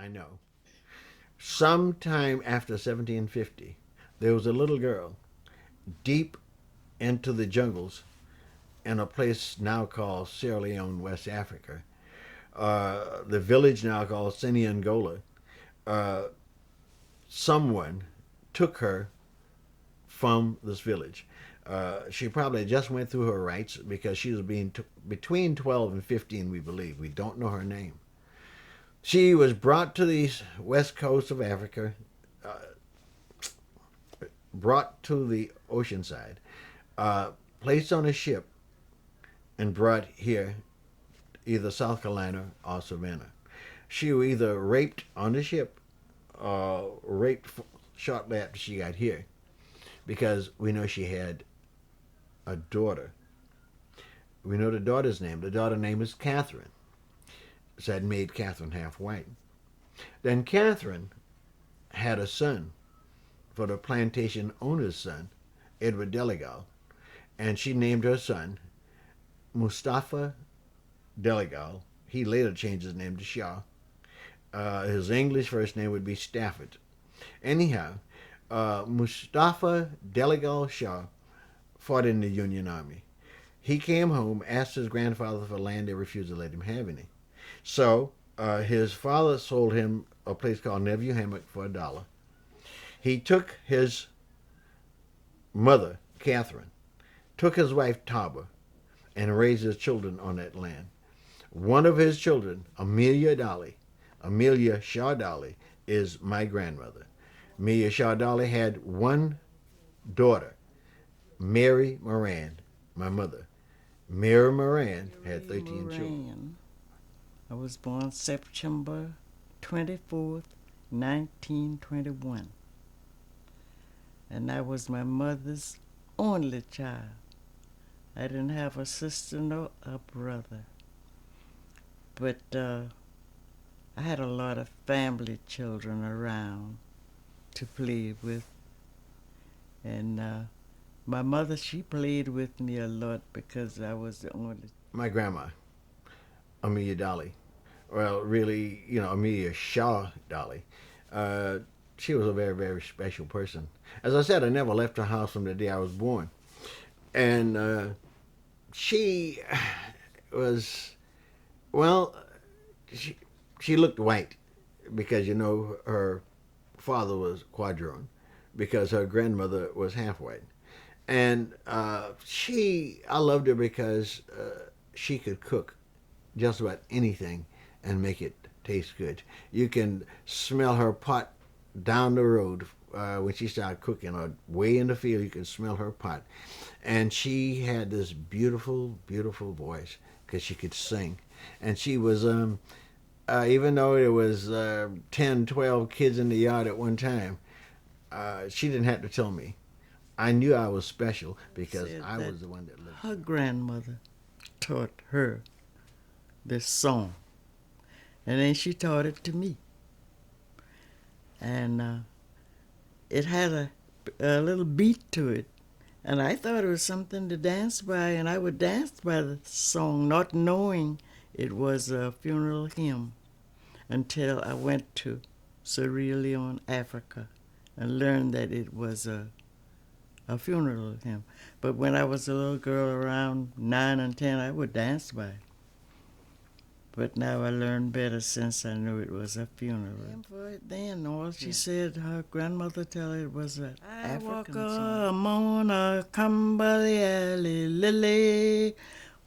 I know. Sometime after 1750, there was a little girl deep into the jungles in a place now called Sierra Leone, West Africa. The village now called Siniangola. Uh, Someone took her from this village. She probably just went through her rites because she was between 12 and 15, we believe. We don't know her name. She was brought to the west coast of Africa, uh, brought to the ocean side, placed on a ship, and brought here, either South Carolina or Savannah. She was either raped on the ship or raped shortly after she got here because we know she had a daughter. We know the daughter's name. The daughter's name is Catherine. So that made Catherine half white. Then Catherine had a son for the plantation owner's son, Edward Delegal, and she named her son Mustafa Delegal. He later changed his name to Shaw. His English first name would be Stafford. Anyhow, Mustafa Delegal Shaw fought in the Union Army. He came home, asked his grandfather for land. They refused to let him have any. So his father sold him a place called Nephew Hammock for $1. He took his mother, Catherine, took his wife, Taba, and raised his children on that land. One of his children, Amelia Dawley, Amelia Shaw Dawley, is my grandmother. Amelia Shaw Dawley had one daughter, Mary Moran, my mother. Mary Moran had 13 Moran. children. I was born September 24th, 1921. And I was my mother's only child. I didn't have a sister nor a brother. But I had a lot of family children around to play with. And my mother, she played with me a lot because I was the only. My grandma, Amelia Dawley. Well, really, Amelia Shaw Dawley. She was a very, very special person. As I said, I never left her house from the day I was born. And she was, well, she looked white because, her father was quadroon because her grandmother was half white. And I loved her because she could cook just about anything and make it taste good. You can smell her pot down the road when she started cooking, or way in the field, you can smell her pot. And she had this beautiful, beautiful voice because she could sing. And she was, even though there was 10, 12 kids in the yard at one time, she didn't have to tell me. I knew I was special because I was the one that lived. Her grandmother taught her this song, and then she taught it to me. And it had a little beat to it, and I thought it was something to dance by, and I would dance by the song, not knowing it was a funeral hymn, until I went to Sierra Leone, Africa, and learned that it was a funeral hymn. But when I was a little girl around 9 and 10, I would dance by it. But now I learned better since I knew it was a funeral. For it then, all she said, her grandmother tell her, it was an African song. Mona Kambalia Lily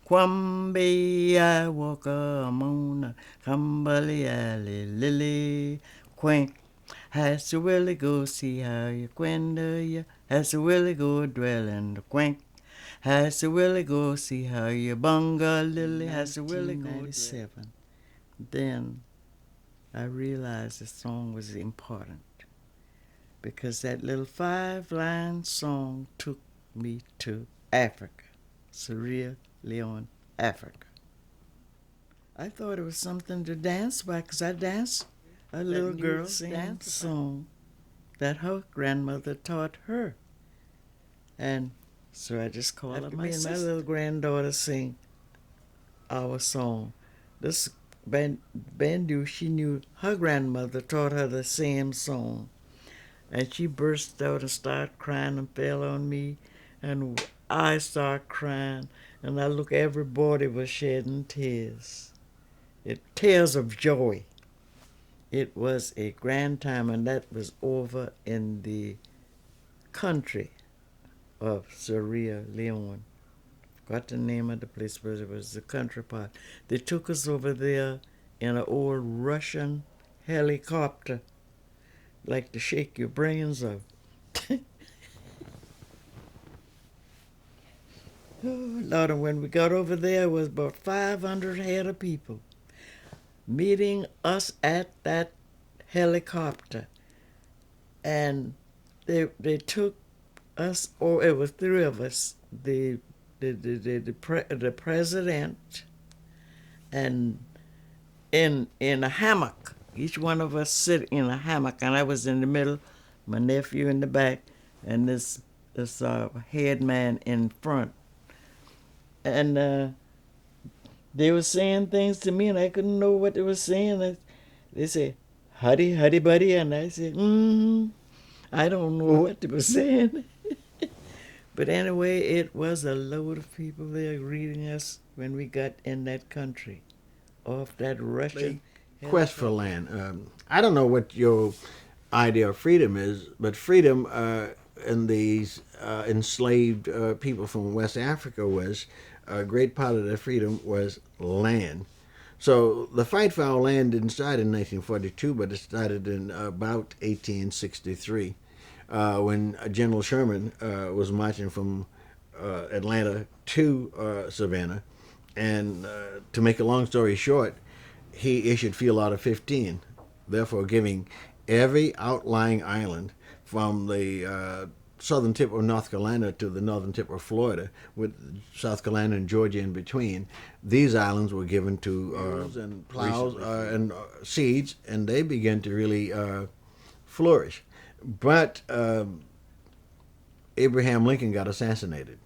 Kwambe I walk a Mona Kambalia Lily Quank. Has to really go see how you quender ya. Has to really go dwell in the quank. Has to really go see how you bunga lily. Has to really go 1997. Then I realized the song was important because that little 5-line song took me to Africa, Sierra Leone, Africa. I thought it was something to dance by because I danced a little girl dance song that her grandmother taught her. And so I just called her my sister. My little granddaughter sing our song. This Bandu, she knew her grandmother taught her the same song. And she burst out and started crying and fell on me. And I started crying. And I look, everybody was shedding tears. Tears of joy. It was a grand time, and that was over in the country of Sierra Leone. Forgot the name of the place, but it was the country part. They took us over there in an old Russian helicopter, like to shake your brains off. Oh, Lord, and when we got over there, it was about 500 head of people meeting us at that helicopter. And they took us, or it was three of us, the president, and in a hammock. Each one of us sit in a hammock, and I was in the middle, my nephew in the back, and this head man in front. And they were saying things to me, and I couldn't know what they were saying. They said, "Huddy, huddy, buddy," and I said, I don't know what they were saying. But anyway, it was a load of people there greeting us when we got in that country, off that Russian quest for land. I don't know what your idea of freedom is, but freedom in these enslaved people from West Africa was a great part of their freedom was land. So the fight for our land didn't start in 1942, but it started in about 1863 when General Sherman was marching from Atlanta to Savannah. And to make a long story short, he issued Field Order 15, therefore giving every outlying island from the southern tip of North Carolina to the northern tip of Florida, with South Carolina and Georgia in between. These islands were given to and plows and seeds, and they began to really flourish. But Abraham Lincoln got assassinated.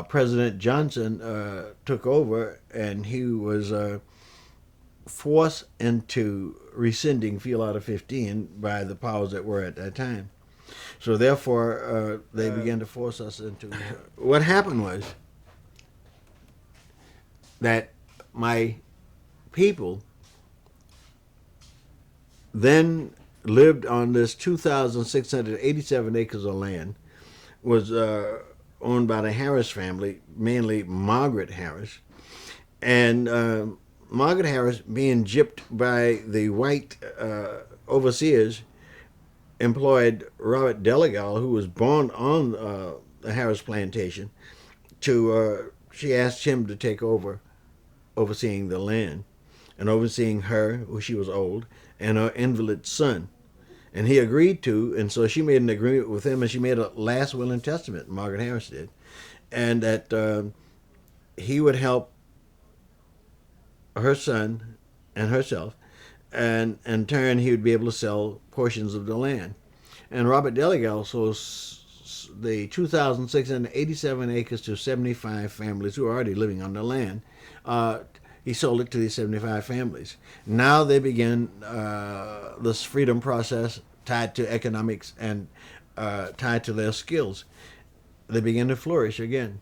President Johnson took over, and he was forced into rescinding Field Order 15 by the powers that were at that time. So therefore, they began to force us into... What happened was that my people then lived on this 2,687 acres of land, was owned by the Harris family, mainly Margaret Harris. And Margaret Harris, being gypped by the white overseers, employed Robert Delegal, who was born on the Harris plantation, she asked him to take over overseeing the land and overseeing her, who she was old, and her invalid son. And he agreed to, and so she made an agreement with him, and she made a last will and testament, Margaret Harris did, and that he would help her son and herself, and in turn he would be able to sell portions of the land. And Robert Delegal sold the 2,687 acres to 75 families who were already living on the land. He sold it to these 75 families. Now they began this freedom process tied to economics and tied to their skills. They began to flourish again.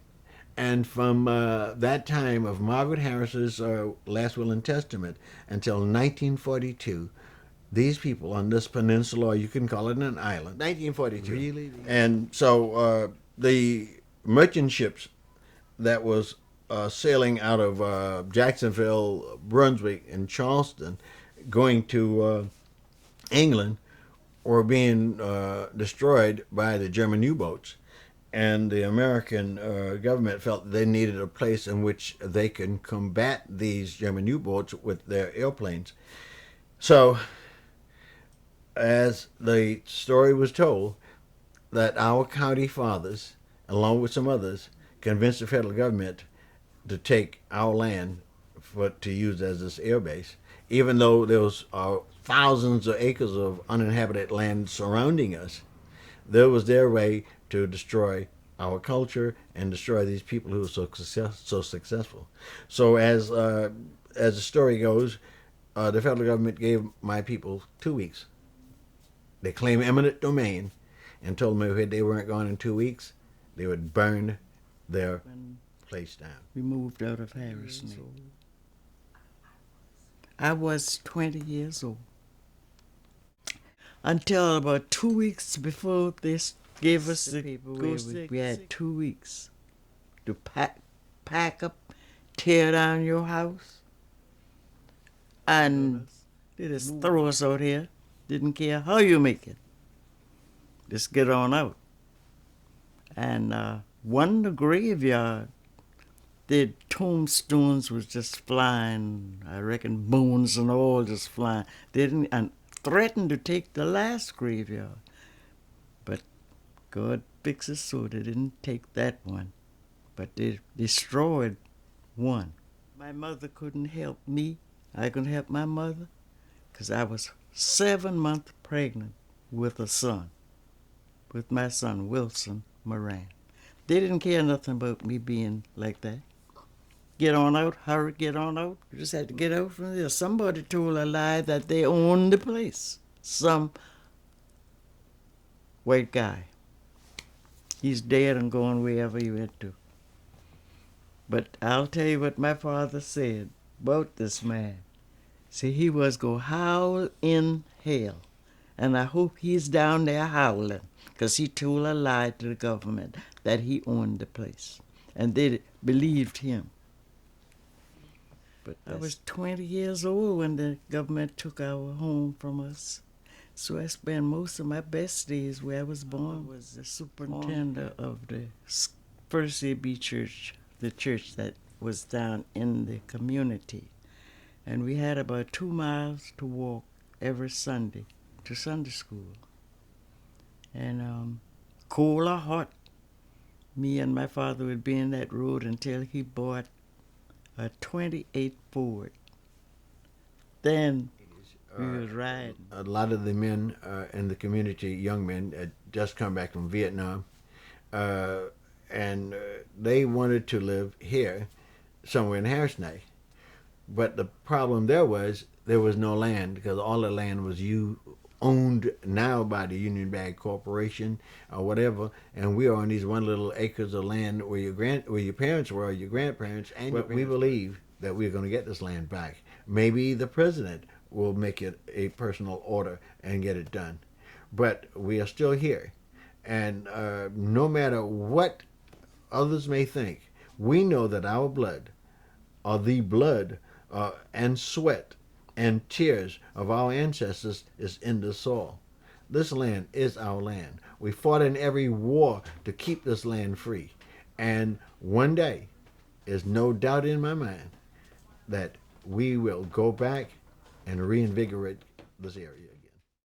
And from that time of Margaret Harris's last will and testament until 1942, these people on this peninsula, or you can call it an island, 1942. Really? And so the merchant ships that was sailing out of Jacksonville, Brunswick, and Charleston, going to England, were being destroyed by the German U-boats. And the American government felt they needed a place in which they can combat these German U-boats with their airplanes. So, as the story was told, that our county fathers, along with some others, convinced the federal government to take our land to use as this air base, even though there was thousands of acres of uninhabited land surrounding us. There was their way to destroy our culture and destroy these people who were so successful. So as as the story goes, the federal government gave my people 2 weeks. They claimed eminent domain and told them if they weren't gone in 2 weeks, they would burn their place down. We moved out of Harrison. I was 20 years old. Until about 2 weeks before they gave us the paper, we had 2 weeks to pack up, tear down your house, and they just throw us out here. Didn't care how you make it. Just get on out. And the graveyard, the tombstones was just flying. I reckon bones and all just flying. They didn't, and threatened to take the last graveyard. But God fixed it so they didn't take that one. But they destroyed one. My mother couldn't help me. I couldn't help my mother because I was 7 months pregnant with a son, with my son Wilson Moran. They didn't care nothing about me being like that. Get on out, hurry, get on out. You just had to get out from there. Somebody told a lie that they owned the place. Some white guy. He's dead and gone wherever he went to. But I'll tell you what my father said about this man. See, he was going to howl in hell. And I hope he's down there howling because he told a lie to the government that he owned the place. And they believed him. But I was 20 years old when the government took our home from us. So I spent most of my best days where I was born. I was the superintendent of the First AB Church, the church that was down in the community. And we had about 2 miles to walk every Sunday to Sunday school. And cold or hot, me and my father would be in that road until he bought a 28 Ford. Then we was riding. A lot of the men in the community, young men, had just come back from Vietnam, and they wanted to live here, somewhere in Harrisonburg. But the problem there was no land because all the land was owned now by the Union Bag Corporation or whatever, and we are on these 1 little acres of land where your parents were, or your grandparents, and we believe that we're going to get this land back. Maybe the president will make it a personal order and get it done, but we are still here, and no matter what others may think, we know that our blood, or the blood and sweat and tears of our ancestors is in the soil. This land is our land. We fought in every war to keep this land free. And one day, there's no doubt in my mind that we will go back and reinvigorate this area.